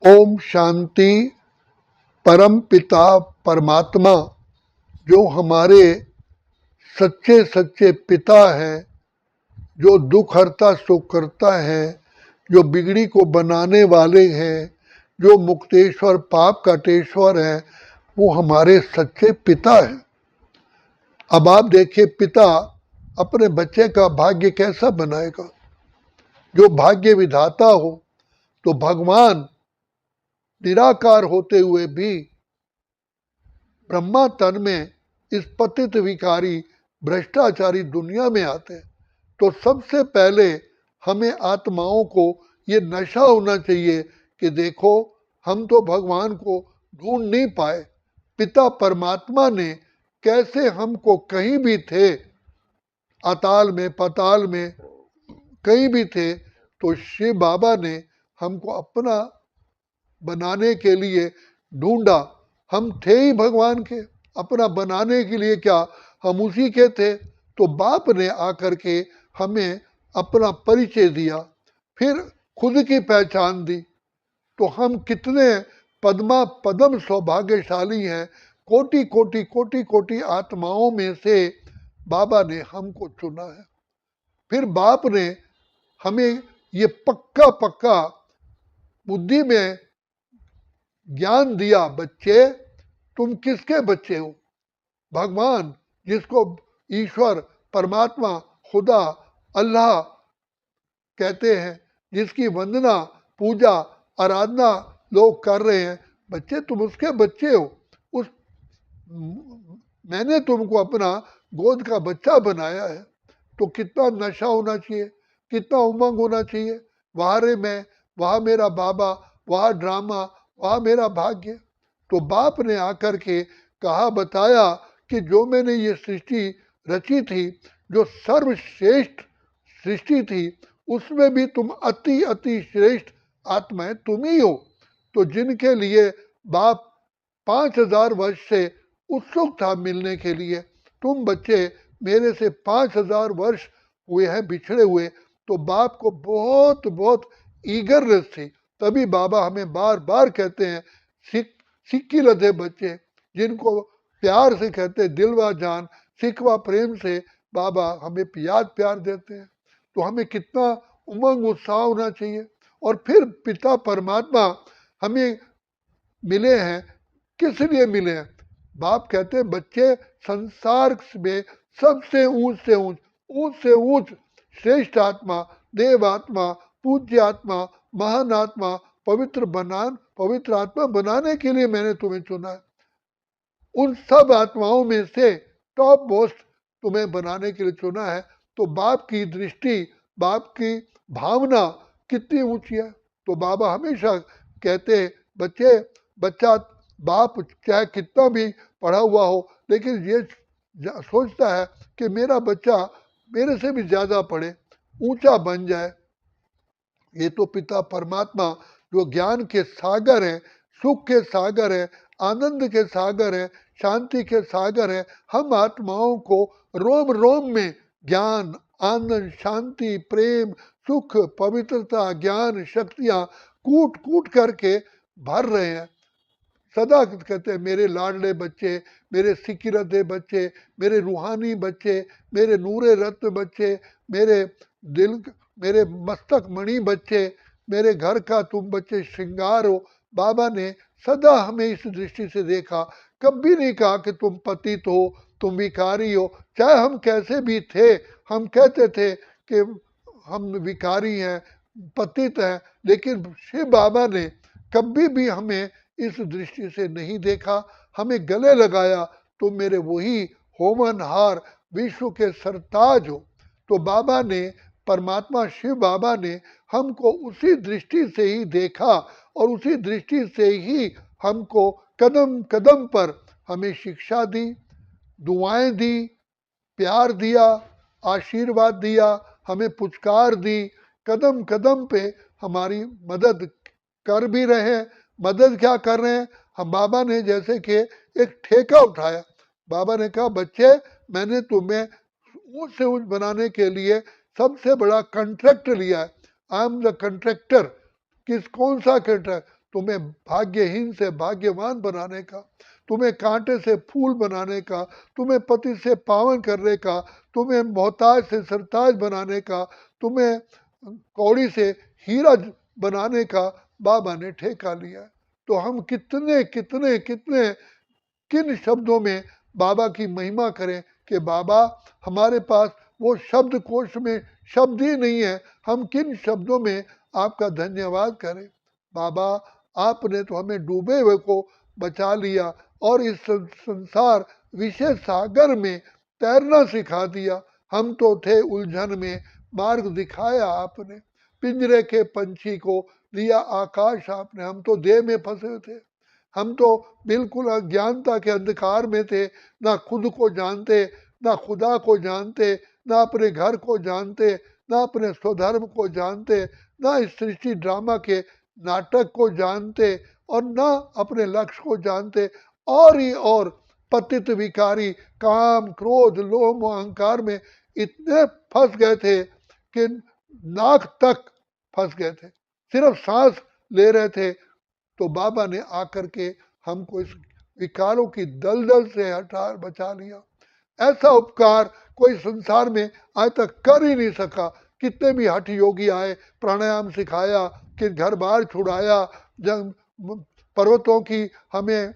ओम शांति। परम पिता परमात्मा जो हमारे सच्चे सच्चे पिता हैं, जो दुख हरता सुख करता है, जो बिगड़ी को बनाने वाले हैं, जो मुक्तेश्वर पाप काटेश्वर है, वो हमारे सच्चे पिता हैं। अब आप देखिए, पिता अपने बच्चे का भाग्य कैसा बनाएगा। जो भाग्य विधाता हो, तो भगवान निराकार होते हुए भी ब्रह्मा तन में इस पतित विकारी भ्रष्टाचारी दुनिया में आते हैं। तो सबसे पहले हमें आत्माओं को ये नशा होना चाहिए कि देखो, हम तो भगवान को ढूंढ नहीं पाए, पिता परमात्मा ने कैसे हमको कहीं भी थे, अताल में पताल में कहीं भी थे, तो शिव बाबा ने हमको अपना बनाने के लिए ढूंढा। हम थे ही भगवान के, अपना बनाने के लिए क्या हम उसी के थे। तो बाप ने आकर के हमें अपना परिचय दिया, फिर खुद की पहचान दी। तो हम कितने पद्मा पदम सौभाग्यशाली हैं। कोटि कोटि कोटि कोटि आत्माओं में से बाबा ने हमको चुना है। फिर बाप ने हमें ये पक्का पक्का बुद्धि में ज्ञान दिया, बच्चे तुम किसके बच्चे हो। भगवान, जिसको ईश्वर परमात्मा खुदा अल्लाह कहते हैं, जिसकी वंदना पूजा आराधना लोग कर रहे हैं, बच्चे तुम उसके बच्चे हो। उस मैंने तुमको अपना गोद का बच्चा बनाया है। तो कितना नशा होना चाहिए, कितना उमंग होना चाहिए। वहाँ रे मैं, वहाँ मेरा बाबा, वहाँ ड्रामा, वहाँ मेरा भाग्य। तो बाप ने आकर के कहा, बताया कि जो मैंने ये सृष्टि रची थी, जो सर्वश्रेष्ठ सृष्टि थी, उसमें भी तुम अति अति श्रेष्ठ आत्माएं तुम ही हो। तो जिनके लिए बाप 5000 वर्ष से उत्सुक था मिलने के लिए, तुम बच्चे मेरे से 5000 वर्ष हुए हैं बिछड़े हुए। तो बाप को बहुत बहुत ईगरनेस थी। तभी बाबा हमें बार बार कहते हैं, सिक्की लदे बच्चे, जिनको प्यार से कहते हैं दिलवा जान, सिकवा प्रेम से बाबा हमें याद प्यार देते हैं। तो हमें कितना उमंग उत्साह होना चाहिए। और फिर पिता परमात्मा हमें मिले हैं, किस लिए मिले हैं। बाप कहते हैं, बच्चे संसार में सबसे ऊंच से ऊंच, ऊंच से ऊंच श्रेष्ठ आत्मा, देव आत्मा, पूज्य आत्मा, महान आत्मा, पवित्र आत्मा बनाने के लिए मैंने तुम्हें चुना है। उन सब आत्माओं में से टॉप मोस्ट तुम्हें बनाने के लिए चुना है। तो बाप की दृष्टि, बाप की भावना कितनी ऊंची है। तो बाबा हमेशा कहते हैं, बच्चे, बच्चा बाप चाहे कितना भी पढ़ा हुआ हो, लेकिन ये सोचता है कि मेरा बच्चा मेरे से भी ज्यादा पढ़े, ऊंचा बन जाए। ये तो पिता परमात्मा जो ज्ञान के सागर हैं, सुख के सागर हैं, आनंद के सागर हैं, शांति के सागर हैं, हम आत्माओं को रोम रोम में ज्ञान, आनंद, शांति, प्रेम, सुख, पवित्रता, ज्ञान, शक्तियां कूट कूट करके भर रहे हैं। सदा कहते हैं, मेरे लाडले बच्चे, मेरे सिकिरते बच्चे, मेरे रूहानी बच्चे, मेरे नूरे रत्न बच्चे, मेरे दिल, मेरे मस्तक मणि बच्चे, मेरे घर का तुम बच्चे श्रृंगार हो। बाबा ने सदा हमें इस दृष्टि से देखा, कभी नहीं कहा कि तुम पतित हो, तुम विकारी हो। चाहे हम कैसे भी थे, हम कहते थे कि हम विकारी हैं, पतित हैं, लेकिन शिव बाबा ने कभी भी हमें इस दृष्टि से नहीं देखा। हमें गले लगाया, तुम मेरे वही होमनहार विश्व के सरताज हो। तो बाबा ने, परमात्मा शिव बाबा ने हमको उसी दृष्टि से ही देखा, और उसी दृष्टि से ही हमको कदम कदम पर हमें शिक्षा दी, दुआएं दी, प्यार दिया, आशीर्वाद दिया, हमें पुचकार दी, कदम कदम पे हमारी मदद कर भी रहे हैं। मदद क्या कर रहे हैं हम, बाबा ने जैसे कि एक ठेका उठाया। बाबा ने कहा, बच्चे मैंने तुम्हें ऊंच से ऊंच बनाने के लिए सबसे बड़ा कंट्रैक्ट लिया है। I am the contractor. कौन सा कंट्रैक्ट? तुम्हें भाग्यहीन से भाग्यवान बनाने का, तुम्हें कांटे से फूल बनाने का, तुम्हें पति से पावन करने का, तुम्हें मोहताज से सरताज बनाने का, तुम्हें कौड़ी से हीरा बनाने का बाबा ने ठेका लिया। तो हम कितने कितने कितने किन शब्दों में बाबा की महिमा करें कि बाबा हमारे पास वो शब्द कोश में शब्द ही नहीं है, हम किन शब्दों में आपका धन्यवाद करें। बाबा आपने तो हमें डूबे हुए को बचा लिया और इस संसार विशेष सागर में तैरना सिखा दिया। हम तो थे उलझन में, मार्ग दिखाया आपने, पिंजरे के पंछी को दिया आकाश आपने। हम तो देह में फंसे थे, हम तो बिल्कुल अज्ञानता के अंधकार में थे, ना खुद को जानते, ना खुदा को जानते, ना अपने घर को जानते, ना अपने स्वधर्म को जानते, ना इस सृष्टि ड्रामा के नाटक को जानते और ना अपने लक्ष्य को जानते। और ही और पतित विकारी काम क्रोध लोभ मोह अहंकार में इतने फंस गए थे कि नाक तक फंस गए थे, सिर्फ सांस ले रहे थे। तो बाबा ने आकर के हमको इस विकारों की दलदल से हटा बचा लिया। ऐसा उपकार कोई संसार में आज तक कर ही नहीं सका। कितने भी हठ योगी आए, प्राणायाम सिखाया, कि घर बार छुड़ाया, जब पर्वतों की हमें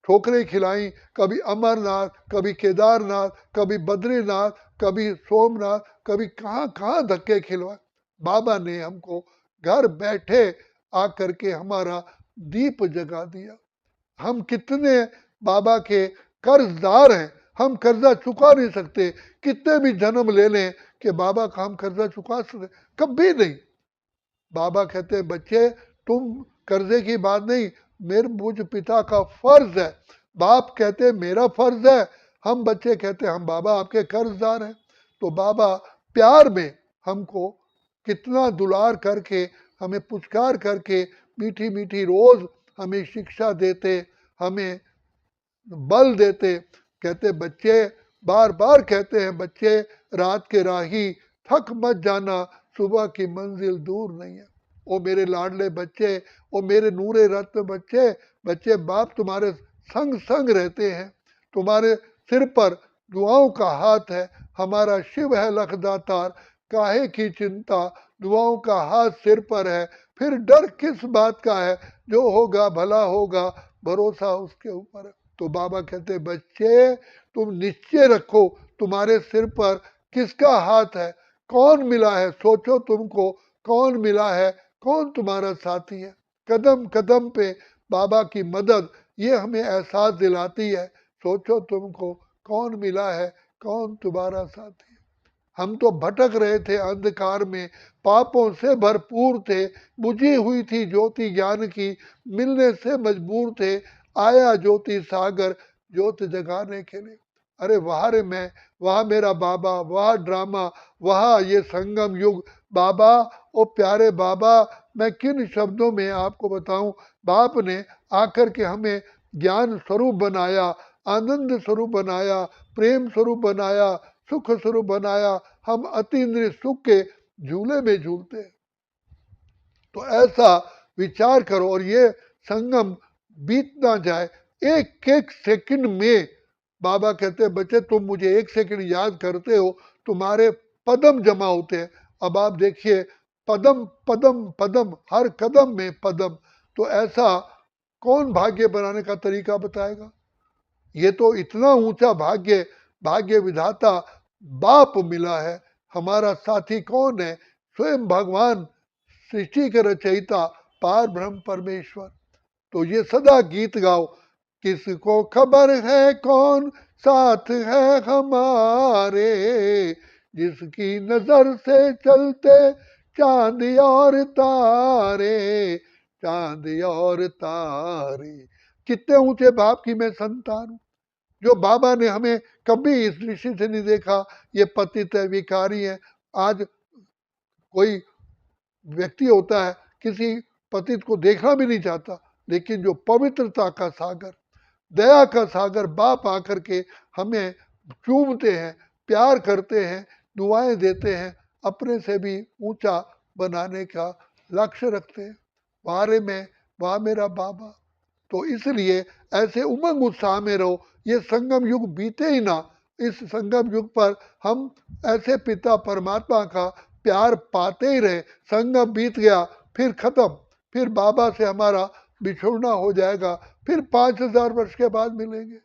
ठोकरें खिलाई, कभी अमरनाथ, कभी केदारनाथ, कभी बद्रीनाथ, कभी सोमनाथ, कभी कहाँ कहाँ धक्के खिलवाए। बाबा ने हमको घर बैठे आकर के हमारा दीप जगा दिया। हम कितने बाबा के कर्जदार हैं, हम कर्जा चुका नहीं सकते। कितने भी जन्म ले लें कि बाबा का हम कर्जा चुका सकते, कभी नहीं। बाबा कहते हैं बच्चे तुम कर्जे की बात नहीं, मेरे मुझ पिता का फर्ज है। बाप कहते मेरा फर्ज है, हम बच्चे कहते हम बाबा आपके कर्जदार हैं। तो बाबा प्यार में हमको कितना दुलार करके, हमें पुचकार करके, मीठी मीठी रोज हमें शिक्षा देते, हमें बल देते। कहते बच्चे, बार बार कहते हैं बच्चे रात के राही थक मत जाना, सुबह की मंजिल दूर नहीं है। ओ मेरे लाडले बच्चे, ओ मेरे नूरे रत्न बच्चे, बच्चे बाप तुम्हारे संग संग रहते हैं, तुम्हारे सिर पर दुआओं का हाथ है। हमारा शिव है लखदातार, काहे की चिंता, दुआओं का हाथ सिर पर है, फिर डर किस बात का है, जो होगा भला होगा, भरोसा उसके ऊपर है। तो बाबा कहते बच्चे तुम निश्चय रखो, तुम्हारे सिर पर किसका हाथ है, कौन मिला है, सोचो तुमको कौन मिला है, कौन तुम्हारा साथी है। कदम कदम पे बाबा की मदद ये हमें एहसास दिलाती है। सोचो तुमको कौन मिला है, कौन तुम्हारा साथी है। हम तो भटक रहे थे अंधकार में, पापों से भरपूर थे, बुझी हुई थी ज्योति ज्ञान की, मिलने से मजबूर थे, आया ज्योति सागर ज्योत जगाने के लिए। अरे वाह रे मैं, वहाँ मेरा बाबा, वहाँ ड्रामा, वहाँ ये संगम युग। बाबा ओ प्यारे बाबा, मैं किन शब्दों में आपको बताऊं। बाप ने आकर के हमें ज्ञान स्वरूप बनाया, आनंद स्वरूप बनाया, प्रेम स्वरूप बनाया, सुख स्वरूप बनाया। हम अति इंद्रिय सुख के झूले में झूलते हैं। तो ऐसा विचार करो और ये संगम बीत ना जाए। एक एक सेकंड में बाबा कहते हैं बच्चे तुम मुझे एक सेकंड याद करते हो, तुम्हारे पदम जमा होते हैं। अब आप देखिए पदम पदम पदम, हर कदम में पदम। तो ऐसा कौन भाग्य बनाने का तरीका बताएगा। ये तो इतना ऊंचा भाग्य, भाग्य विधाता बाप मिला है। हमारा साथी कौन है, स्वयं भगवान सृष्टि के रचयिता पार ब्रह्म परमेश्वर। तो ये सदा गीत गाओ, किसको खबर है कौन साथ है हमारे, जिसकी नजर से चलते चांद और तारे, चांद और तारे। कितने ऊंचे बाप की मैं संतान हूं, जो बाबा ने हमें कभी इस दृष्टि से नहीं देखा ये पतित है, विकारी है। आज कोई व्यक्ति होता है किसी पतित को देखना भी नहीं चाहता, लेकिन जो पवित्रता का सागर, दया का सागर बाप आकर के हमें चूमते हैं, प्यार करते हैं, दुआएं देते हैं, अपने से भी ऊंचा बनाने का लक्ष्य रखते हैं। बारे में वहाँ मेरा बाबा। तो इसलिए ऐसे उमंग उत्साह में रहो, ये संगम युग बीते ही ना, इस संगम युग पर हम ऐसे पिता परमात्मा का प्यार पाते ही रहे। संगम बीत गया फिर खत्म, फिर बाबा से हमारा बिछुड़ना हो जाएगा, फिर 5000 वर्ष के बाद मिलेंगे।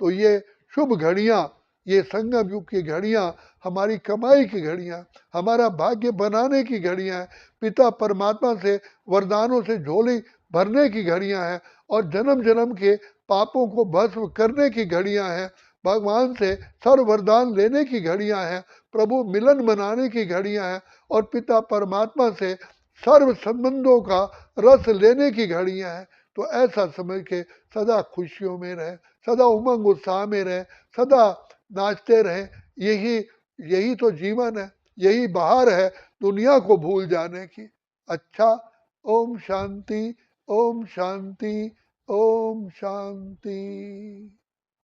तो ये शुभ घड़ियाँ, ये संगम युग की घड़ियाँ हमारी कमाई की घड़ियाँ, हमारा भाग्य बनाने की घड़ियाँ हैं, पिता परमात्मा से वरदानों से झोली भरने की घड़ियाँ हैं, और जन्म जन्म के पापों को भस्म करने की घड़ियाँ हैं, भगवान से सर्व वरदान लेने की घड़ियाँ हैं, प्रभु मिलन मनाने की घड़ियाँ हैं, और पिता परमात्मा से सर्व संबंधों का रस लेने की घड़ियाँ हैं। तो ऐसा समझ के सदा खुशियों में रहें, सदा उमंग उत्साह में रहें, सदा नाचते रहें। यही यही तो जीवन है, यही बहार है दुनिया को भूल जाने की। अच्छा, ओम शांति, ओम शांति, ओम शांति।